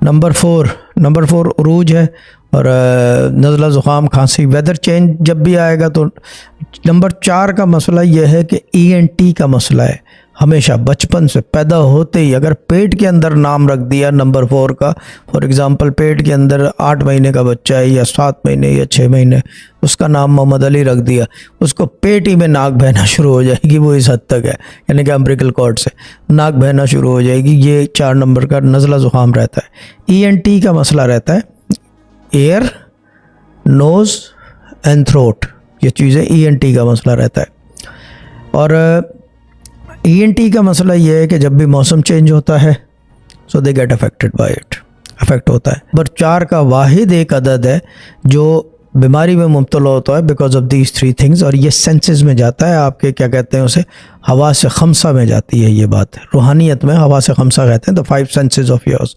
Number four उरूज है और नज़ला ज़ुकाम खांसी वेदर चेंज जब भी आएगा तो। नंबर 4 का मसला यह है कि ENT का मसला है। हमेशा बचपन से पैदा होते ही अगर पेट के अंदर नाम रख दिया नंबर 4 का, फॉर एग्ज़ाम्पल पेट के अंदर 8 महीने का बच्चा है या 7 महीने या 6 महीने, उसका नाम मोहम्मद अली रख दिया, उसको पेट ही में नाक बहना शुरू हो जाएगी। वो इस हद तक है, यानी कि अम्ब्रिकल कॉर्ड से नाक बहना शुरू हो जाएगी। ये 4 नंबर का नज़ला ज़ुकाम रहता है। ENT का मसला रहता है एयर, नोज़ एंड थ्रोट, ये चीज़ें ENT का मसला रहता है। और ENT का मसला ये है कि जब भी मौसम चेंज होता है so they get affected by it, affect होता है। नंबर 4 का वाहिद एक अदद है जो बीमारी में मुब्तला होता है बिकॉज ऑफ दीज 3 थिंग्स, और ये सेंसेस में जाता है, आपके क्या कहते हैं उसे, हवा से खमसा में जाती है। ये बात रूहानियत में हवा से खमसा कहते हैं, द 5 सेंसेस ऑफ योर्स।